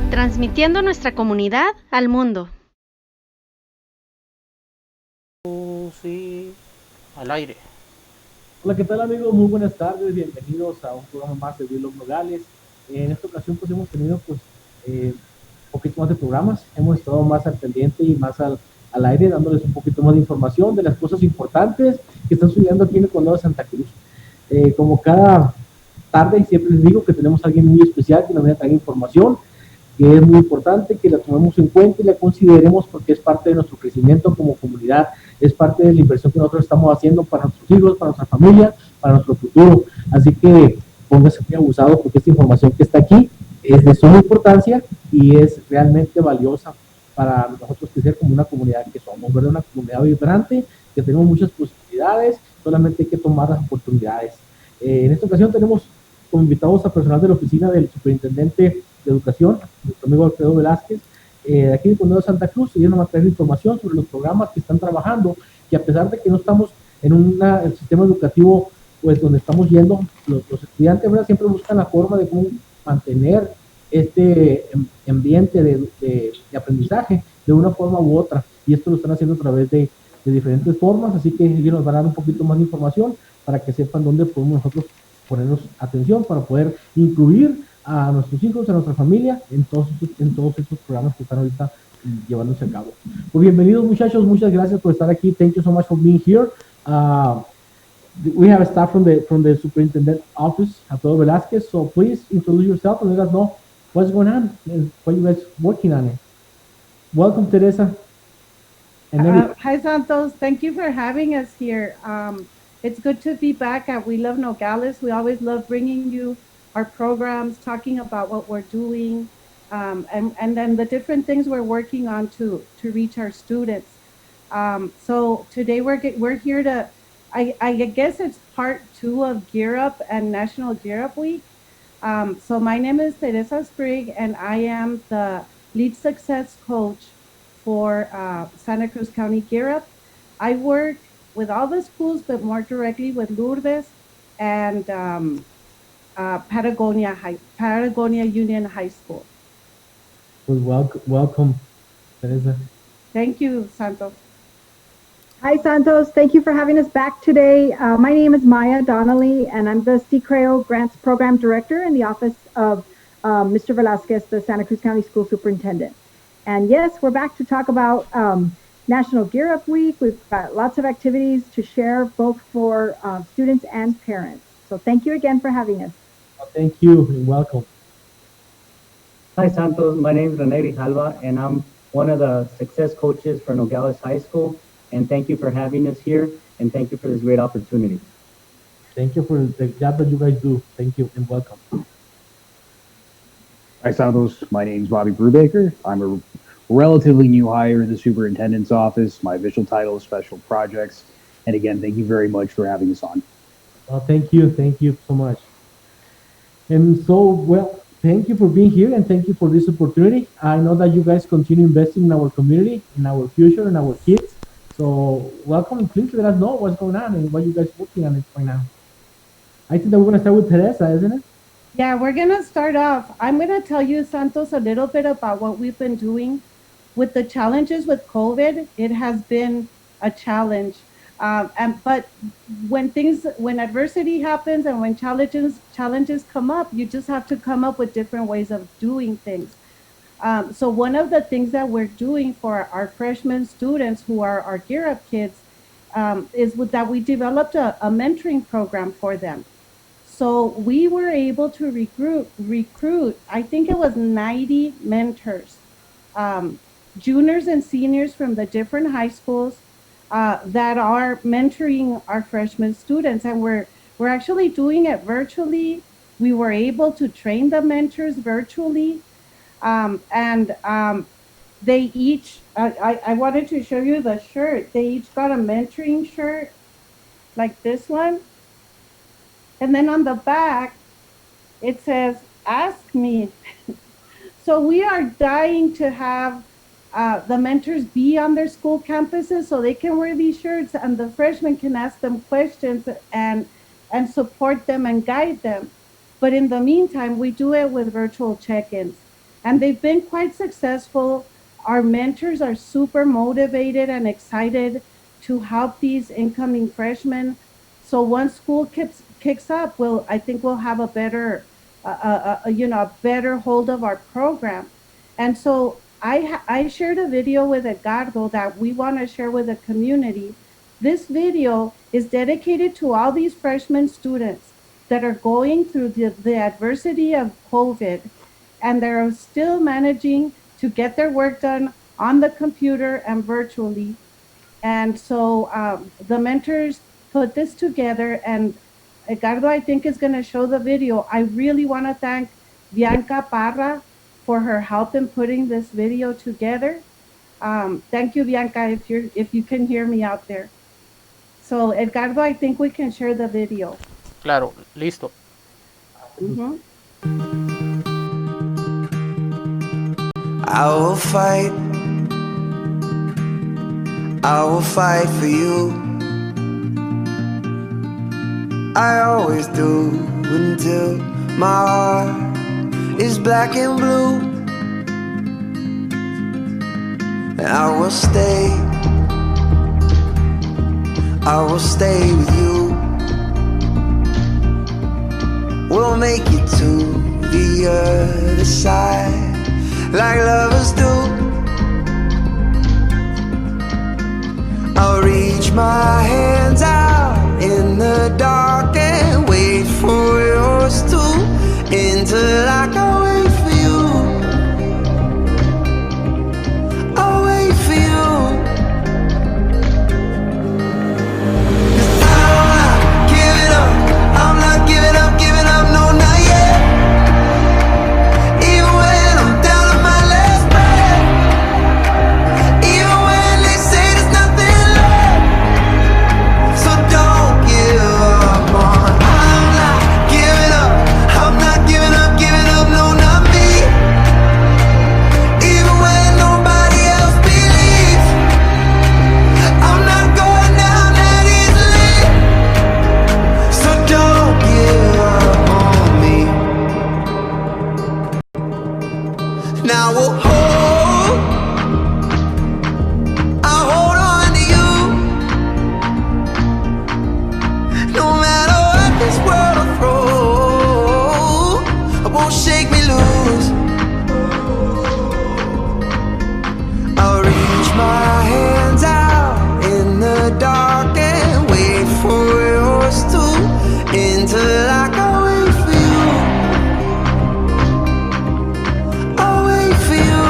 Transmitiendo nuestra comunidad al mundo. Sí, al aire. Hola, ¿qué tal amigos? Muy buenas tardes, bienvenidos a un programa más de Los Nogales. En esta ocasión pues hemos tenido un poquito más de programas, hemos estado más al pendiente y más al aire, dándoles un poquito más de información de las cosas importantes que están sucediendo aquí en el condado de Santa Cruz. Como cada tarde siempre les digo que tenemos a alguien muy especial que nos viene a traer información, que es muy importante que la tomemos en cuenta y la consideremos porque es parte de nuestro crecimiento como comunidad, es parte de la inversión que nosotros estamos haciendo para nuestros hijos, para nuestra familia, para nuestro futuro. Así que póngase muy abusado porque esta información que está aquí es de suma importancia y es realmente valiosa para nosotros crecer como una comunidad que somos, ¿verdad? Una comunidad vibrante, que tenemos muchas posibilidades, solamente hay que tomar las oportunidades. En esta ocasión tenemos como invitados a personal de la oficina del superintendente de educación, nuestro amigo Alfredo Velázquez, aquí del condado de Santa Cruz, y ellos nos van a traer información sobre los programas que están trabajando, que a pesar de que no estamos en un sistema educativo pues donde estamos yendo, los estudiantes, ¿verdad?, siempre buscan la forma de cómo mantener este ambiente de aprendizaje de una forma u otra, y esto lo están haciendo a través de diferentes formas, así que ellos nos van a dar un poquito más de información para que sepan dónde podemos nosotros ponernos atención para poder incluir a nuestros hijos, a nuestra familia, en todos estos programas que están ahorita llevándose a cabo. Pues bienvenidos muchachos, muchas gracias por estar aquí. Thank you so much for being here. We have a staff from the superintendent office, Alfredo Velázquez, so please introduce yourself and let us know what's going on and what you guys working on it. Welcome, Teresa. Hi, Santos. Thank you for having us here. It's good to be back at We Love Nogales. We always love bringing you our programs, talking about what we're doing, and then the different things we're working on to reach our students. So today we're here to, I guess it's part 2 of Gear Up and National Gear Up Week. So my name is Teresa Sprigg, and I am the lead success coach for Santa Cruz County Gear Up. I work with all the schools, but more directly with Lourdes and Patagonia Union High School. Well, welcome, Teresa. Thank you, Santos. Hi, Santos. Thank you for having us back today. My name is Maya Donnelly, and I'm the CCREO Grants Program Director in the office of Mr. Velázquez, the Santa Cruz County School Superintendent. And yes, we're back to talk about National Gear Up Week. We've got lots of activities to share, both for students and parents. So thank you again for having us. Thank you and welcome. Hi, Santos. My name is Rene Grijalva, and I'm one of the success coaches for Nogales High School. And thank you for having us here, and thank you for this great opportunity. Thank you for the job that you guys do. Thank you and welcome. Hi, Santos. My name is Bobby Brubaker. I'm a relatively new hire in the superintendent's office. My official title is special projects. And again, thank you very much for having us on. Well, thank you so much. And so, well, thank you for being here and thank you for this opportunity. I know that you guys continue investing in our community, in our future, in our kids. So welcome. Please let us know what's going on and what you guys working on it right now. I think that we're going to start with Teresa, isn't it? Yeah, we're going to start off. I'm going to tell you, Santos, a little bit about what we've been doing. With the challenges with COVID, it has been a challenge. But when adversity happens and when challenges come up, you just have to come up with different ways of doing things. So one of the things that we're doing for our freshman students who are our Gear Up kids is that we developed a mentoring program for them. So we were able to recruit, I think it was 90 mentors, juniors and seniors from the different high schools that are mentoring our freshman students. And we're actually doing it virtually. We were able to train the mentors virtually. They each, I wanted to show you the shirt. They each got a mentoring shirt like this one. And then on the back, it says, ask me. So we are dying to have the mentors be on their school campuses so they can wear these shirts and the freshmen can ask them questions and support them and guide them. But in the meantime, we do it with virtual check-ins. And they've been quite successful. Our mentors are super motivated and excited to help these incoming freshmen. So once school kicks up, I think we'll have a better, a better hold of our program. And so I shared a video with Edgardo that we want to share with the community. This video is dedicated to all these freshman students that are going through the adversity of COVID, and they're still managing to get their work done on the computer and virtually. And so the mentors put this together, and Edgardo, I think, is going to show the video. I really want to thank Bianca Parra for her help in putting this video together. Thank you, Bianca, if you can hear me out there. So, Edgardo, I think we can share the video. Claro, listo. Mm-hmm. I will fight for you. I always do until my heart is black and blue. And I will stay with you. We'll make it to the other side like lovers do. I'll reach my hands out in the dark and wait for yours to, until I can wait for you. I'll wait for you. 'Cause I'm not giving up. I'm not giving up, no, not yet. Even when I'm down to my last breath, even when they say there's nothing left. So don't give up on. I'm not giving up. I'm not giving up, no, not me. Even when nobody else believes, I'm not going down that easily. So don't give up on me. Now I'll hold on to you. No matter what this world will throw, it won't shake me loose. I'll reach my hands out in the dark and wait for yours to, until I can wait for you. I'll wait for you.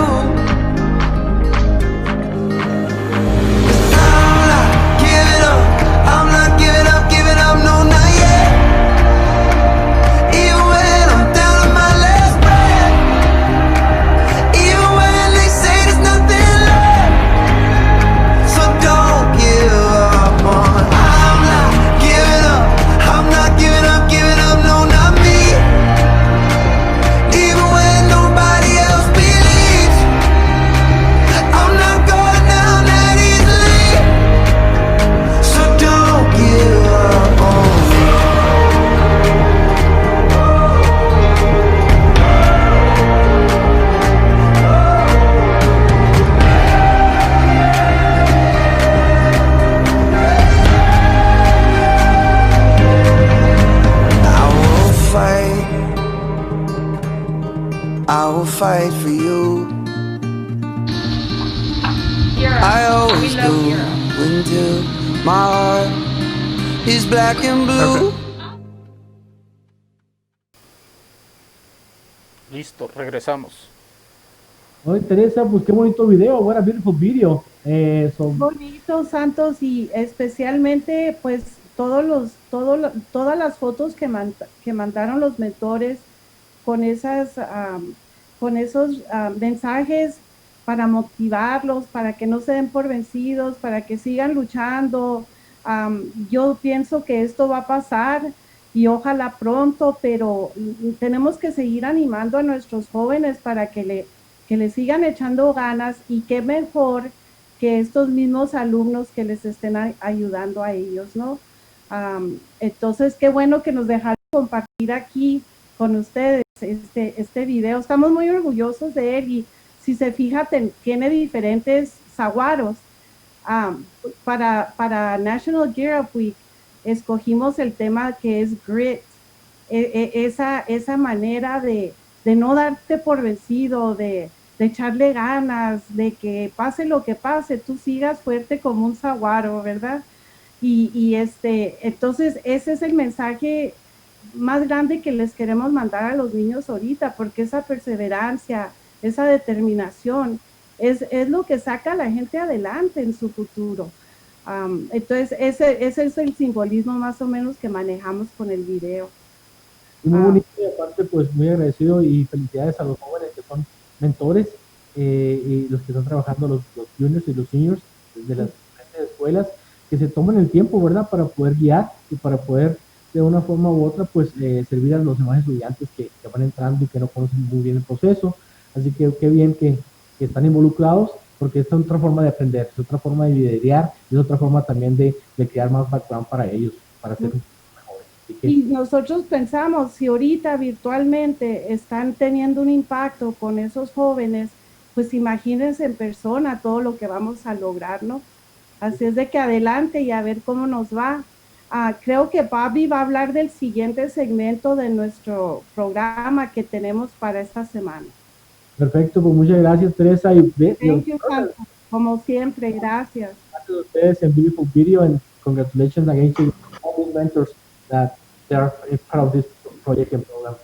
fight for you. I always do until my heart is black and blue. Listo, regresamos. Oye, Teresa, pues qué bonito video, what a beautiful video. Bonito, Santos, y especialmente, pues, todas las fotos que mandaron los mentores con con esos mensajes para motivarlos, para que no se den por vencidos, para que sigan luchando. Yo pienso que esto va a pasar y ojalá pronto, pero tenemos que seguir animando a nuestros jóvenes para que le sigan echando ganas, y qué mejor que estos mismos alumnos que les estén ayudando a ellos, ¿no? Entonces, qué bueno que nos dejaron compartir aquí con ustedes este video. Estamos muy orgullosos de él, y si se fija, tiene diferentes saguaros. Para National Gear Up Week escogimos el tema que es grit, esa manera de no darte por vencido, de echarle ganas, de que pase lo que pase, tú sigas fuerte como un saguaro, ¿verdad? Entonces ese es el mensaje más grande que les queremos mandar a los niños ahorita, porque esa perseverancia, esa determinación es lo que saca a la gente adelante en su futuro. Entonces ese es el simbolismo más o menos que manejamos con el video. Muy bonito, y aparte pues muy agradecido, y felicidades a los jóvenes que son mentores, y los que están trabajando, los juniors y los seniors de las diferentes escuelas, que se tomen el tiempo, ¿verdad?, para poder guiar y para poder de una forma u otra pues servir a los demás estudiantes que van entrando y que no conocen muy bien el proceso. Así que qué bien que están involucrados, porque es otra forma de aprender, es otra forma de liderar, es otra forma también de crear más background para ellos, para ser mejores. Y nosotros pensamos, si ahorita virtualmente están teniendo un impacto con esos jóvenes, pues imagínense en persona todo lo que vamos a lograr, ¿no? Así es de que adelante y a ver cómo nos va. Creo que Bobby va a hablar del siguiente segmento de nuestro programa que tenemos para esta semana. Perfecto, pues muchas gracias, Teresa. Thank you, Santos. Como siempre, gracias. Gracias a ustedes, en beautiful video, and congratulations again to all the mentors that they are part of this project and program.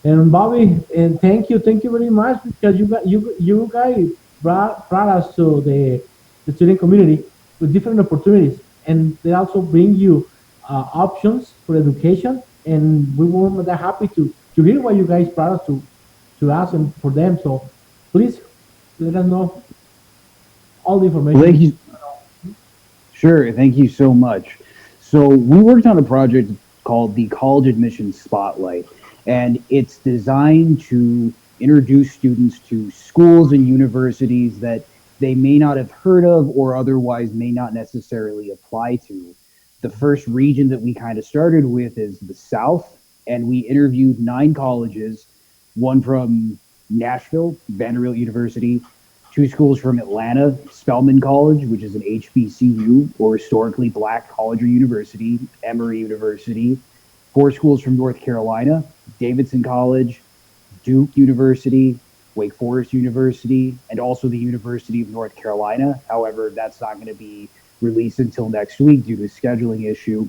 And Bobby, and thank you very much, because you guys brought us to the student community with different opportunities, and they also bring you options for education, and we were that happy to hear what you guys brought us to us and for them. So please let us know all the information. Well, thank you. Sure, thank you so much. So we worked on a project called the College Admissions Spotlight, and it's designed to introduce students to schools and universities that they may not have heard of or otherwise may not necessarily apply to. The first region that we kind of started with is the South, and we interviewed 9 colleges, one from Nashville, Vanderbilt University, 2 schools from Atlanta, Spelman College, which is an HBCU or historically black college or university, Emory University, 4 schools from North Carolina, Davidson College, Duke University, Wake Forest University, and also the University of North Carolina. However, that's not going to be released until next week due to a scheduling issue.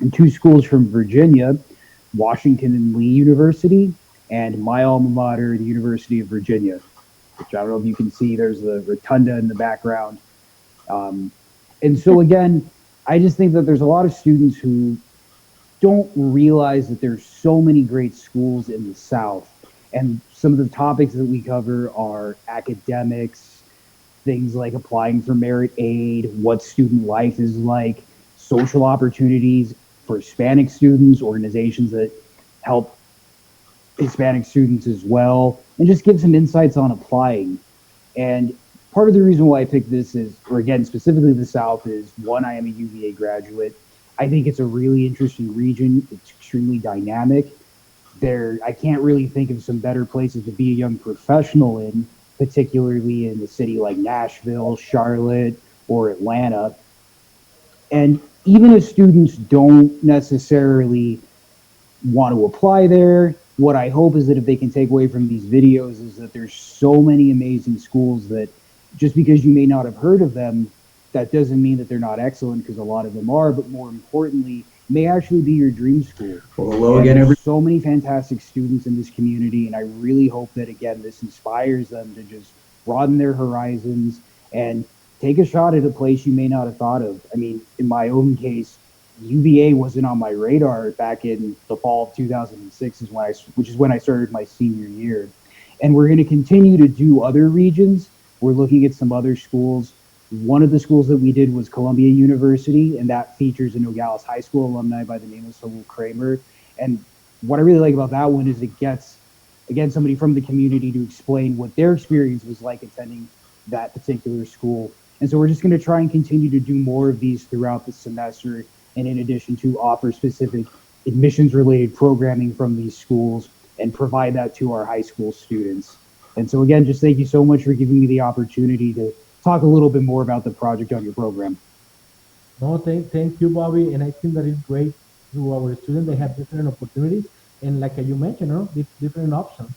And 2 schools from Virginia, Washington and Lee University, and my alma mater, the University of Virginia, which I don't know if you can see, there's the rotunda in the background. And so again, I just think that there's a lot of students who don't realize that there's so many great schools in the South. And some of the topics that we cover are academics, things like applying for merit aid, what student life is like, social opportunities for Hispanic students, organizations that help Hispanic students as well, and just give some insights on applying. And part of the reason why I picked this is, or again, specifically the South, is one, I am a UVA graduate. I think it's a really interesting region. It's extremely dynamic. I can't really think of some better places to be a young professional in, particularly in a city like Nashville, Charlotte, or Atlanta. And even if students don't necessarily want to apply there, what I hope is that if they can take away from these videos is that there's so many amazing schools that just because you may not have heard of them, that doesn't mean that they're not excellent, because a lot of them are, but more importantly, may actually be your dream school. Well, hello And again, there's so many fantastic students in this community, and I really hope that, again, this inspires them to just broaden their horizons and take a shot at a place you may not have thought of. I mean, in my own case, UVA wasn't on my radar back in the fall of 2006, which is when I started my senior year. And we're going to continue to do other regions. We're looking at some other schools. One of the schools that we did was Columbia University, and that features a Nogales High School alumni by the name of Saul Kramer. And what I really like about that one is it gets, again, somebody from the community to explain what their experience was like attending that particular school. And so we're just going to try and continue to do more of these throughout the semester, and in addition to offer specific admissions-related programming from these schools and provide that to our high school students. And so again, just thank you so much for giving me the opportunity to talk a little bit more about the project on your program. No, thank you, Bobby. And I think that is great to our students. They have different opportunities. And like you mentioned, different options.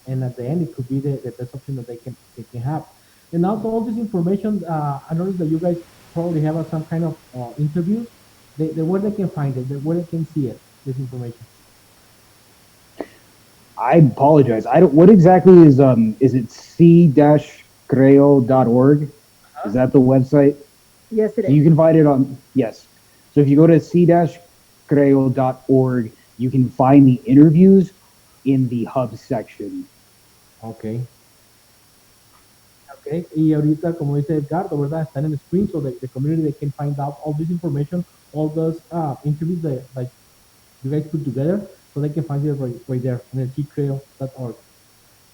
And at the end, it could be the best option that they can have. And also all this information, I noticed that you guys probably have some kind of interviews. Where they can find it, where they can see it, this information. I apologize. I don't. What exactly is it c-creo.org? Is that the website? Yes, it is. So you can find it on, yes. So if you go to c-creo.org, you can find the interviews in the hub section. Okay. Okay. Y ahorita, como dice Edgardo, ¿verdad? Están en el screen, so the community, they can find out all this information, all those interviews that like you guys put together, so they can find it right there on the ccreo.org.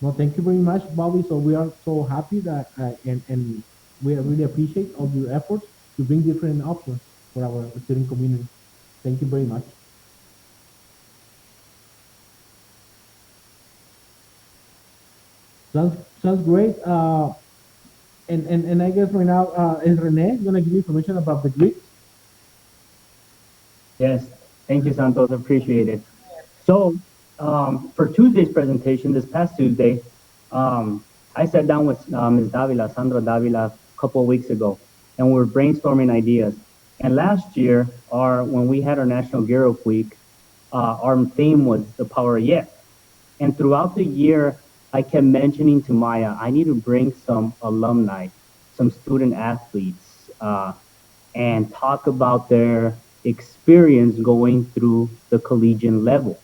No, thank you very much, Bobby. So we are so happy that and we really appreciate all your efforts to bring different options for our student community. Thank you very much. Sounds great. And I guess right now is Rene gonna give you information about the Greek? Yes, thank you, Santos. Appreciate it. So, for Tuesday's presentation, this past Tuesday, I sat down with Ms. Davila, Sandra Davila, a couple of weeks ago, and we were brainstorming ideas. And last year, when we had our National Gear Up Week, our theme was the power of yes. And throughout the year, I kept mentioning to Maya, I need to bring some alumni, some student athletes, and talk about their experience going through the collegiate level.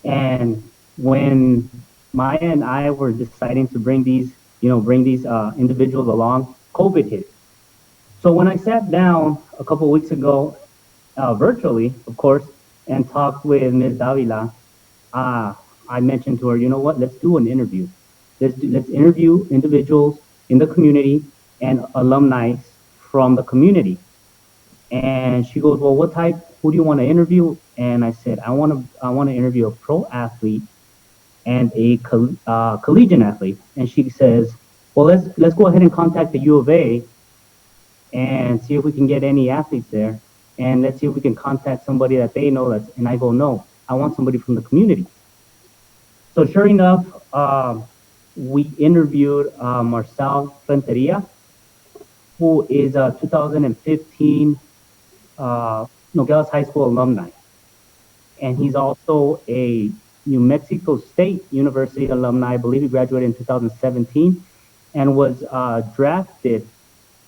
And when Maya and I were deciding to bring these individuals along, COVID hit. So when I sat down a couple of weeks ago, virtually, of course, and talked with Ms. Davila, I mentioned to her, you know what, let's do an interview. Let's interview individuals in the community and alumni from the community. And she goes, well, who do you want to interview? And I said, I want to interview a pro athlete and a collegiate athlete. And she says, well, let's go ahead and contact the U of A and see if we can get any athletes there. And let's see if we can contact somebody that they know. And I go, no, I want somebody from the community. So sure enough, we interviewed Marcel Renteria, who is a 2015 Nogales High School alumni. And he's also a New Mexico State University alumni. I believe he graduated in 2017 and was drafted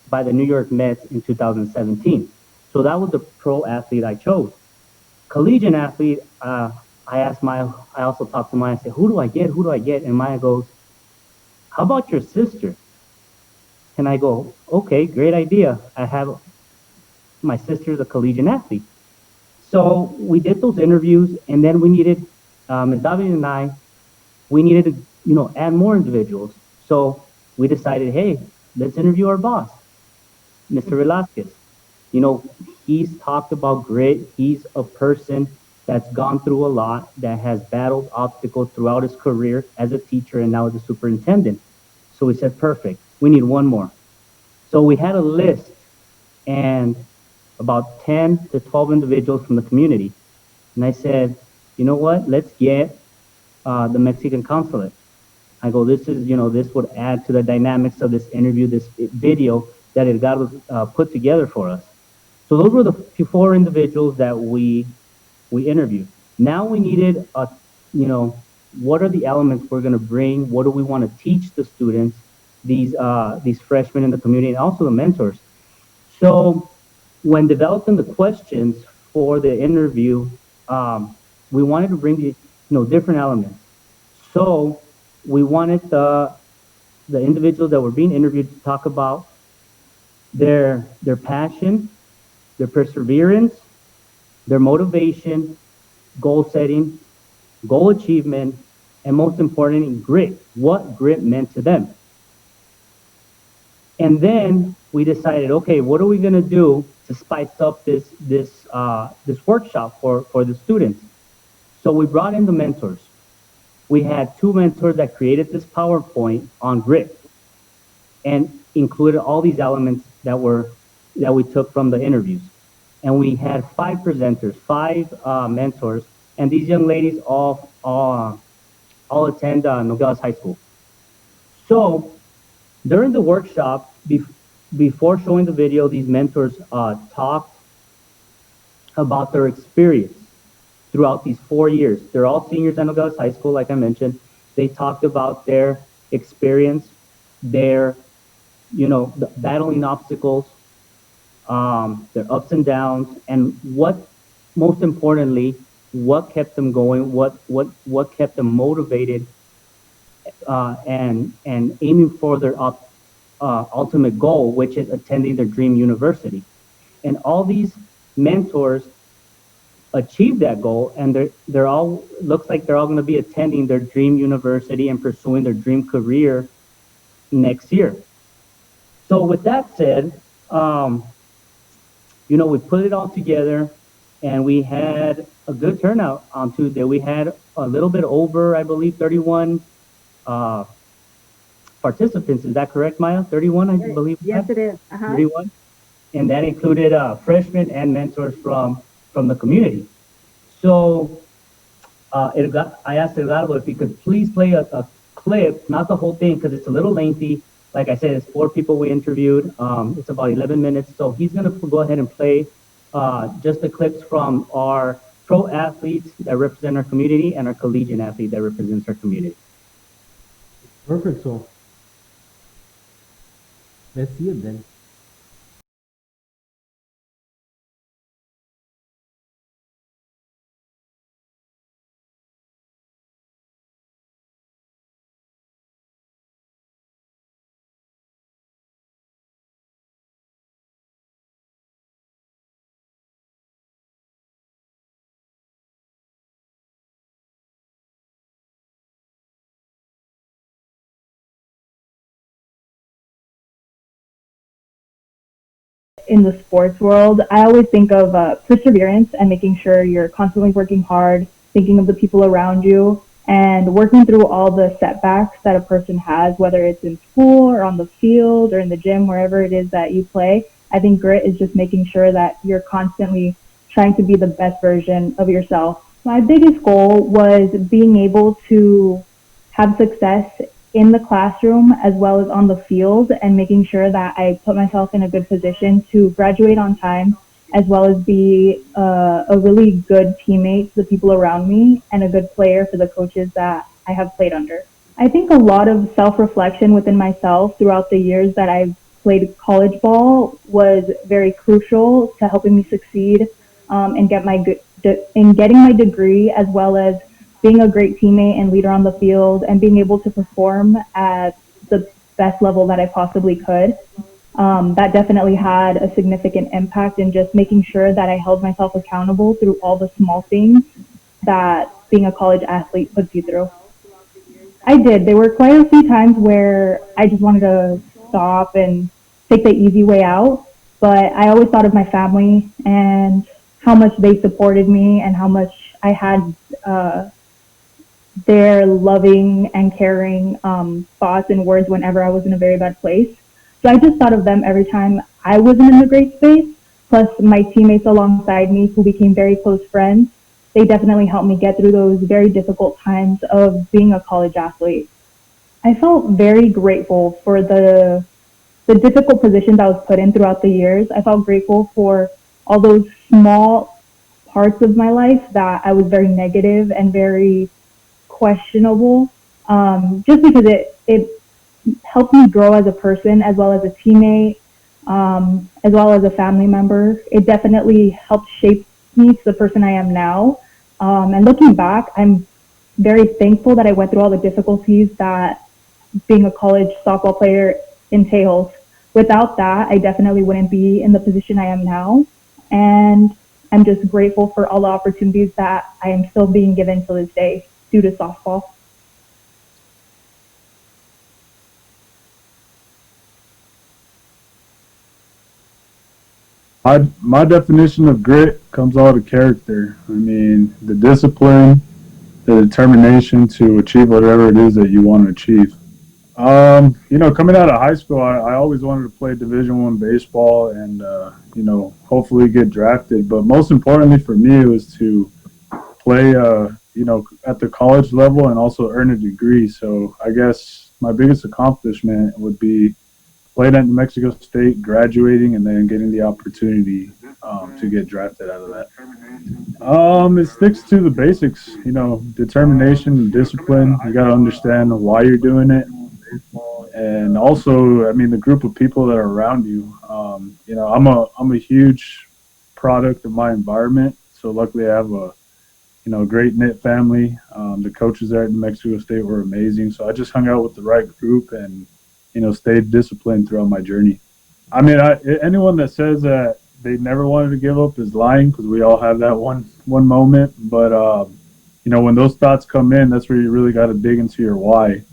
by the New York Mets in 2017. So that was the pro athlete I chose. Collegiate athlete, I asked Maya, I also talked to Maya, I said, who do I get? And Maya goes, how about your sister? And I go, okay, great idea. I have my sister's a collegiate athlete. So we did those interviews, and then we needed, Ms. David and I, we needed to, add more individuals. So we decided, hey, let's interview our boss, Mr. Velasquez. He's talked about grit. He's a person that's gone through a lot, that has battled obstacles throughout his career as a teacher and now as a superintendent. So we said, perfect, we need one more. So we had a list and about 10 to 12 individuals from the community. And I said, you know what, let's get the Mexican consulate. I go, this is, this would add to the dynamics of this interview, this video that Edgardo put together for us. So those were the four individuals that we interviewed. Now we needed what are the elements we're going to bring? What do we want to teach the students, these freshmen in the community, and also the mentors? So when developing the questions for the interview, we wanted to bring different elements. So we wanted the individuals that were being interviewed to talk about their passion, their perseverance, their motivation, goal setting, goal achievement, and most importantly, grit. What grit meant to them. And then we decided, okay, what are we going to do to spice up this workshop for the students? So we brought in the mentors. We had two mentors that created this PowerPoint on grit and included all these elements that we took from the interviews. And we had 5 presenters, 5 mentors, and these young ladies all attend Nogales High School. So during the workshop, before showing the video, these mentors talked about their experience throughout these 4 years. They're all seniors at Nogales High School, like I mentioned. They talked about their experience, their, battling obstacles, their ups and downs, and most importantly, what kept them going, what kept them motivated, and aiming for their ultimate goal, which is attending their dream university. And all these mentors achieved that goal, and they're all looks like they're all going to be attending their dream university and pursuing their dream career next year. So with that said, we put it all together, and we had a good turnout on Tuesday. We had a little bit over, I believe, 31 participants. Is that correct, Maya? 31, I believe. Yes, it is. 31, and that included freshmen and mentors from the community. So I asked Eduardo if he could please play a clip, not the whole thing, because it's a little lengthy. Like I said, it's 4 people we interviewed. It's about 11 minutes. So he's going to go ahead and play just the clips from our pro athletes that represent our community and our collegiate athlete that represents our community. Perfect. So let's see it then. In the sports world, I always think of perseverance and making sure you're constantly working hard, thinking of the people around you, and working through all the setbacks that a person has, whether it's in school or on the field or in the gym, wherever it is that you play. I think grit is just making sure that you're constantly trying to be the best version of yourself. My biggest goal was being able to have success in the classroom as well as on the field, and making sure that I put myself in a good position to graduate on time, as well as be a really good teammate to the people around me and a good player for the coaches that I have played under. I think a lot of self-reflection within myself throughout the years that I've played college ball was very crucial to helping me succeed and getting my degree, as well as being a great teammate and leader on the field, and being able to perform at the best level that I possibly could. That definitely had a significant impact in just making sure that I held myself accountable through all the small things that being a college athlete puts you through. I did. There were quite a few times where I just wanted to stop and take the easy way out, but I always thought of my family and how much they supported me and how much I had their loving and caring thoughts and words whenever I was in a very bad place. So I just thought of them every time I wasn't in a great space, plus my teammates alongside me who became very close friends. they definitely helped me get through those very difficult times of being a college athlete. I felt very grateful for the difficult positions I was put in throughout the years. I felt grateful for all those small parts of my life that I was very negative and very questionable, just because it helped me grow as a person, as well as a teammate, as well as a family member. It definitely helped shape me to the person I am now. And looking back, I'm very thankful that I went through all the difficulties that being a college softball player entails. Without that, I definitely wouldn't be in the position I am now. And I'm just grateful for all the opportunities that I am still being given to this day due to softball. My definition of grit comes out of character. I mean, the discipline, the determination to achieve whatever it is that you want to achieve. Coming out of high school, I always wanted to play Division I baseball and, hopefully get drafted. But most importantly for me, it was to play, at the college level and also earn a degree. So I guess my biggest accomplishment would be playing at New Mexico State, graduating, and then getting the opportunity to get drafted out of that. It sticks to the basics, determination, discipline. You got to understand why you're doing it. And also, I mean, the group of people that are around you. I'm a huge product of my environment. So luckily I have a great knit family. The coaches there at New Mexico State were amazing. So I just hung out with the right group and, stayed disciplined throughout my journey. I mean, anyone that says that they never wanted to give up is lying, because we all have that one moment. But, when those thoughts come in, that's where you really got to dig into your why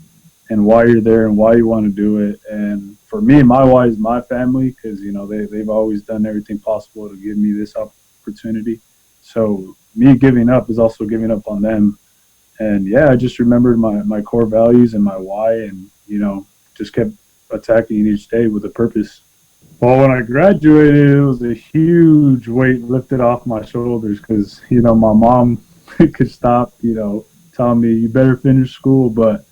and why you're there and why you want to do it. And for me, my why is my family, because, they've always done everything possible to give me this opportunity. So me giving up is also giving up on them. And yeah, I just remembered my core values and my why, and, just kept attacking each day with a purpose. Well, when I graduated, it was a huge weight lifted off my shoulders, because, my mom could stop, telling me, you better finish school. But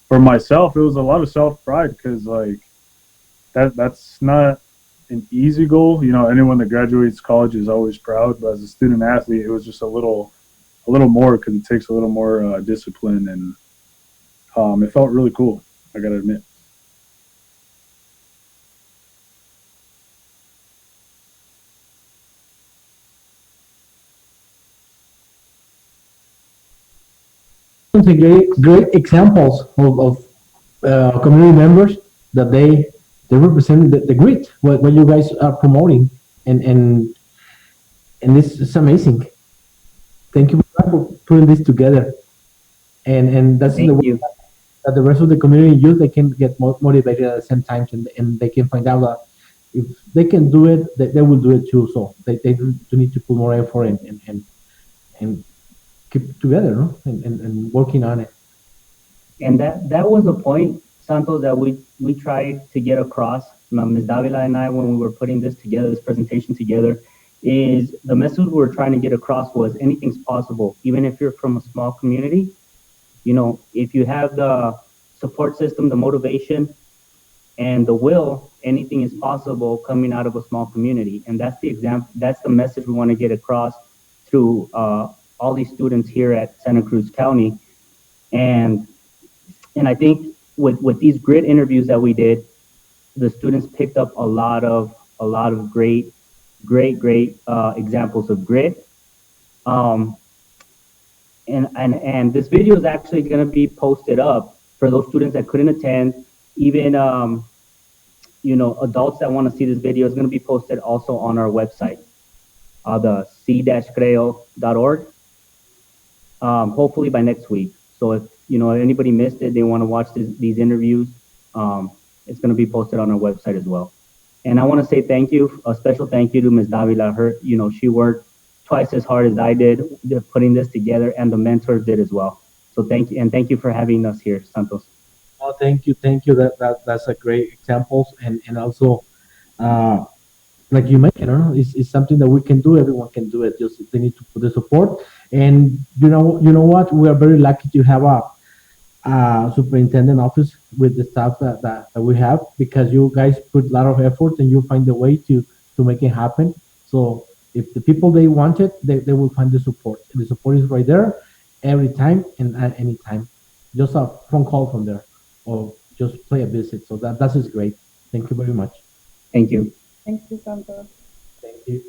for myself, it was a lot of self-pride, because, that's not an easy goal. Anyone that graduates college is always proud. But as a student athlete, it was just a little more, because it takes a little more discipline. And it felt really cool, I got to admit. Great examples of community members that they represent the grit, what you guys are promoting, and this is amazing. Thank you for putting this together, and that's the way that the rest of the community youth, they can get motivated at the same time, and they can find out that if they can do it, they will do it too. So they do need to put more effort and keep together, no? and working on it. And that was the point, Santos, that we tried to get across, Ms. Davila and I, when we were putting this together, this presentation together, is the message we were trying to get across was anything's possible. Even if you're from a small community, if you have the support system, the motivation, and the will, anything is possible coming out of a small community. And that's the example, that's the message we want to get across through all these students here at Santa Cruz County. And I think with these grit interviews that we did, the students picked up a lot of great examples of grit. And this video is actually going to be posted up for those students that couldn't attend. Even adults that want to see this video, is going to be posted also on our website, the c-creo.org. Hopefully by next week. So if anybody missed it, they want to watch these interviews, it's going to be posted on our website as well. And I want to say a special thank you to Ms. Davila. She worked twice as hard as I did putting this together, and the mentors did as well. So thank you, and thank you for having us here, Santos. Oh, thank you. That's a great example, and also like you mentioned, it's something that we can do. Everyone can do it. Just they need to put the support. And you know what? We are very lucky to have a superintendent office with the staff that we have, because you guys put a lot of effort and you find a way to make it happen. So if the people they want it, they will find the support. The support is right there every time and at any time. Just a phone call from there or just play a visit. So that is great. Thank you very much. Thank you. Thank you, Santos. Thank you.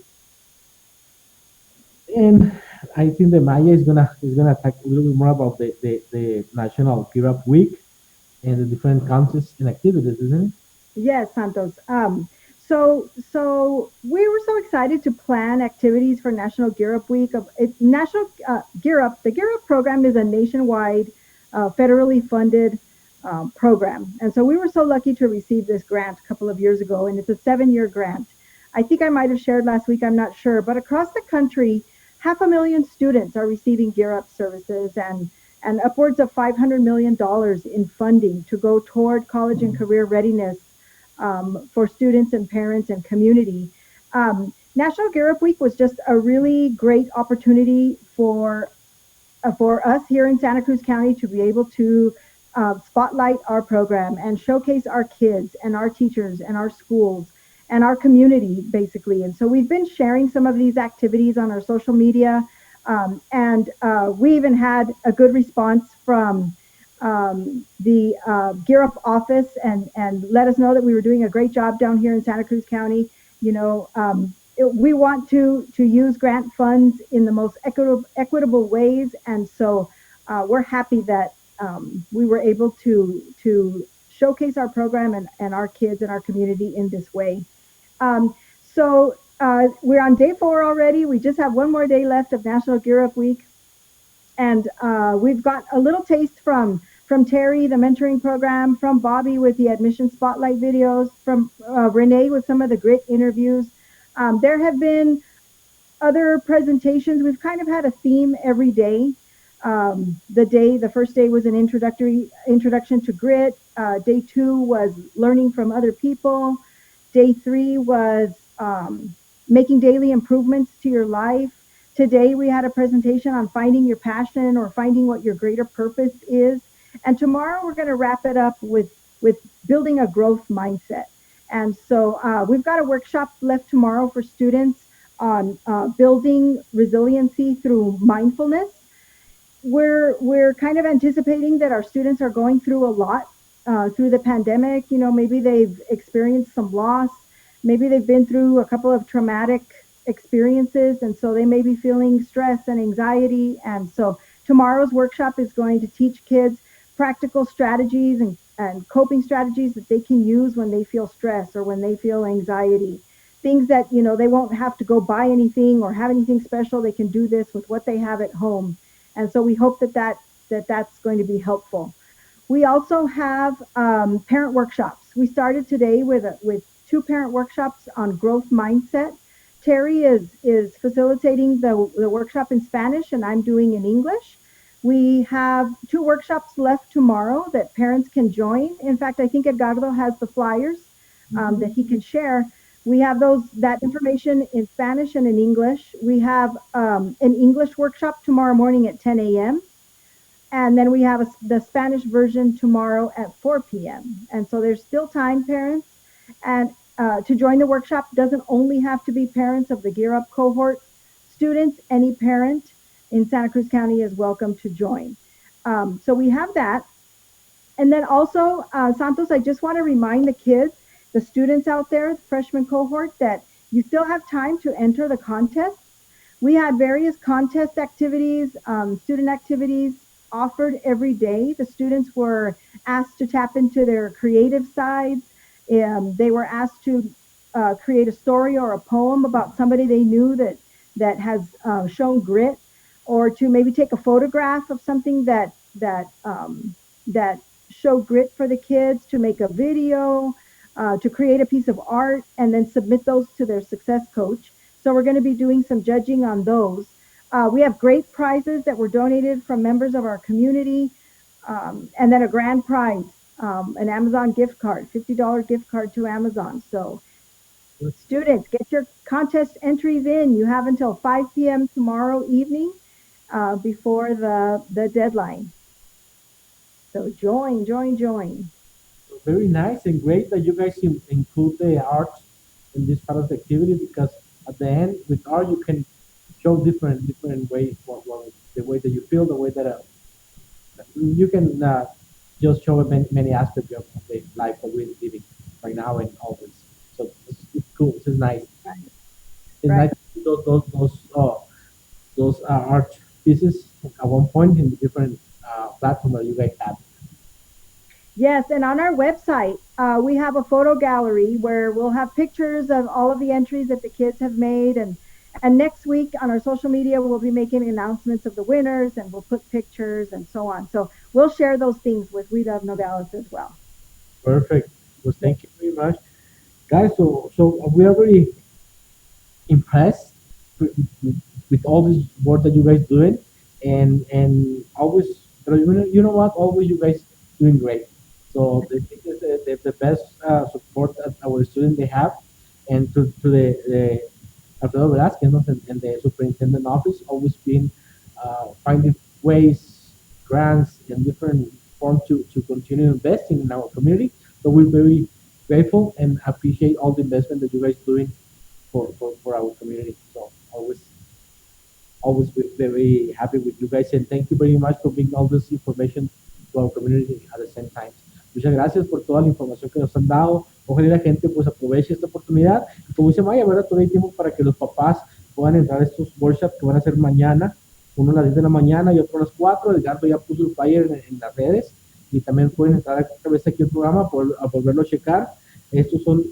And I think that Maya is gonna talk a little bit more about the National Gear Up Week and the different contests and activities, isn't it? Yes, Santos. So we were so excited to plan activities for National Gear Up Week. National Gear Up. The Gear Up program is a nationwide, federally funded program, and so we were so lucky to receive this grant a couple of years ago, and it's a 7-year grant. I think I might have shared last week. I'm not sure, but across the country, 500,000 students are receiving Gear Up services, and upwards of $500 million in funding to go toward college and career readiness for students and parents and community. National Gear Up Week was just a really great opportunity for us here in Santa Cruz County to be able to spotlight our program and showcase our kids and our teachers and our schools and our community, basically. And so we've been sharing some of these activities on our social media. And we even had a good response from the Gear Up office and let us know that we were doing a great job down here in Santa Cruz County. We want to use grant funds in the most equitable ways, and so we're happy that we were able to showcase our program and our kids and our community in this way. So we're on day 4 already. We just have one more day left of National Gear Up Week, and we've got a little taste from Terry, the mentoring program, from Bobby with the admission spotlight videos, from Renee with some of the grit interviews. There have been other presentations. We've kind of had a theme every day. The first day was an introduction to grit. Day 2 was learning from other people. Day 3 was making daily improvements to your life. Today we had a presentation on finding your passion or finding what your greater purpose is. And tomorrow we're going to wrap it up with building a growth mindset. And so we've got a workshop left tomorrow for students on building resiliency through mindfulness. We're kind of anticipating that our students are going through a lot through the pandemic. Maybe they've experienced some loss. Maybe they've been through a couple of traumatic experiences, and so they may be feeling stress and anxiety. And so tomorrow's workshop is going to teach kids practical strategies and coping strategies that they can use when they feel stress or when they feel anxiety. Things that, they won't have to go buy anything or have anything special. They can do this with what they have at home. And so we hope that's going to be helpful. We also have parent workshops. We started today with 2 parent workshops on growth mindset. Terry is facilitating the workshop in Spanish, and I'm doing in English. We have 2 workshops left tomorrow that parents can join. In fact, I think Edgardo has the flyers that he can share. We have that information in Spanish and in English. We have an English workshop tomorrow morning at 10 a.m. And then we have the Spanish version tomorrow at 4 p.m. And so there's still time, parents. And to join the workshop doesn't only have to be parents of the Gear Up cohort. Students, any parent in Santa Cruz County is welcome to join. So we have that. And then also, Santos, I just want to remind the kids, the students out there, the freshman cohort, that you still have time to enter the contest. We had various contest activities, student activities offered every day. The students were asked to tap into their creative sides. They were asked to create a story or a poem about somebody they knew that has shown grit, or to maybe take a photograph of something that showed grit for the kids, to make a video, to create a piece of art, and then submit those to their success coach. So we're going to be doing some judging on those. We have great prizes that were donated from members of our community, and then a grand prize, an Amazon gift card, $50 gift card to Amazon. So Students, get your contest entries in. You have until 5 p.m. tomorrow evening before the deadline. So join. Very nice and great that you guys include the art in this part of the activity, because at the end with art you can show different ways, the way that you feel, the way that you can just show many aspects of the life that we're living right now and always. So it's cool. It's nice. It's Right. nice to see those art pieces at one point in the different platform that you guys have. Yes, and on our website, we have a photo gallery where we'll have pictures of all of the entries that the kids have made. And next week on our social media, we'll be making announcements of the winners, and we'll put pictures and so on. So we'll share those things with We Love Nogales as well. Perfect. Well, thank you very much, guys. So we are very impressed with all this work that you guys doing, and always, but you know what? Always you guys doing great. So I think is the best support that our students they have, and to the Alfredo Velasquez, ¿no? And the superintendent office always been finding ways, grants, and different forms to continue investing in our community. So we're very grateful and appreciate all the investment that you guys doing for our community. So always very happy with you guys, and thank you very much for bringing all this information to our community at the same time. Muchas gracias por toda la información que nos han dado. Ojalá la gente pues aproveche esta oportunidad. Y como dice Maya, ¿verdad? Todavía hay tiempo para que los papás puedan entrar a estos workshops que van a ser mañana, uno a las 10 de la mañana y otro a las 4. Edgardo ya puso el flyer en las redes, y también pueden entrar otra vez aquí al programa a volverlo a checar. Estos son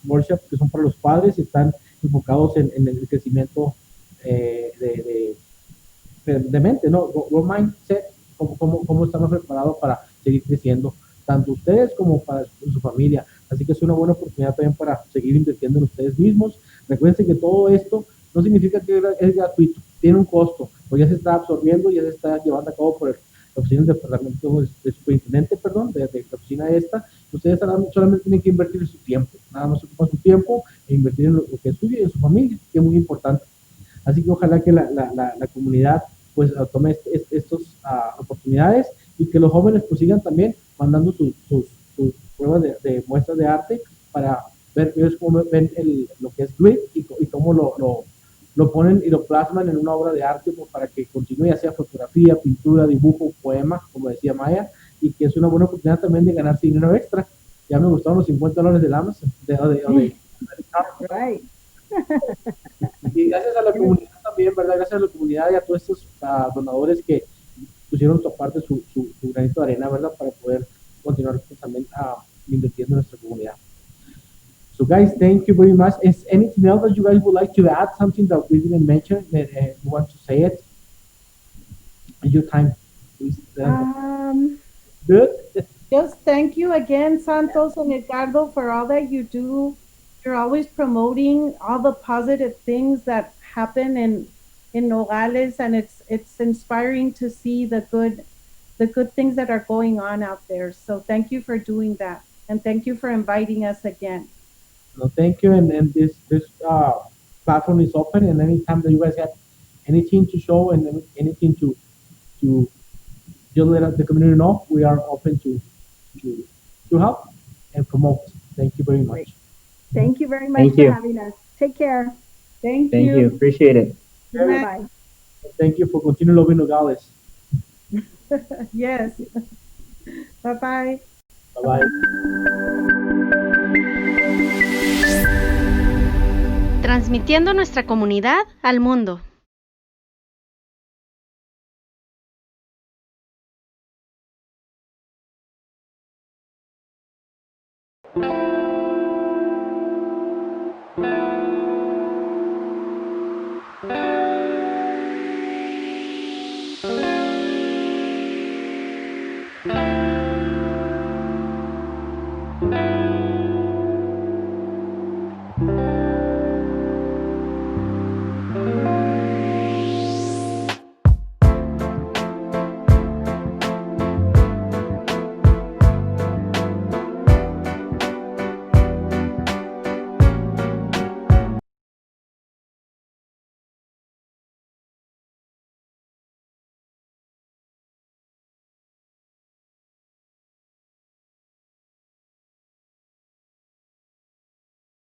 workshops que son para los padres y están enfocados en el crecimiento de mente, ¿no? Mindset, cómo estamos preparados para seguir creciendo, tanto ustedes como para su familia. Así que es una buena oportunidad también para seguir invirtiendo en ustedes mismos. Recuerden que todo esto no significa que es gratuito, tiene un costo, pues ya se está absorbiendo, ya se está llevando a cabo por la oficina de departamento de superintendente, perdón, de la oficina esta. Ustedes solamente tienen que invertir su tiempo, nada más ocupan su tiempo e invertir en lo que es suyo y en su familia, que es muy importante. Así que ojalá que la comunidad pues tome estas oportunidades, y que los jóvenes pues sigan también mandando sus pruebas de muestras de arte para ver ellos cómo ven lo que es grit y cómo lo ponen y lo plasman en una obra de arte, pues, para que continúe, ya sea fotografía, pintura, dibujo, poema, como decía Maya, y que es una buena oportunidad también de ganarse dinero extra. Ya me gustaron los $50 del Amazon, Right. Y gracias a la comunidad también, ¿verdad? Gracias a la comunidad y a todos estos donadores que pusieron su parte, su granito de arena, ¿verdad? Para poder continuar pues, también invirtiendo en nuestra comunidad. So guys, thank you very much. Is anything else that you guys would like to add? Something that we didn't mention that you want to say it? Your time, please. Good. Just thank you again, Santos and Edgardo, for all that you do. You're always promoting all the positive things that happen in Nogales, and it's inspiring to see the good things that are going on out there. So thank you for doing that, and thank you for inviting us again. No, thank you, and this platform is open, and anytime that you guys have anything to show and anything to just let the community know, we are open to help and promote. Thank you very much. Great. Thank you very much for having us. Take care. Thank you. Appreciate it. Bye-bye. Thank you for continuing loving Nogales. Yes. Bye-bye. Bye-bye. Transmitiendo nuestra comunidad al mundo.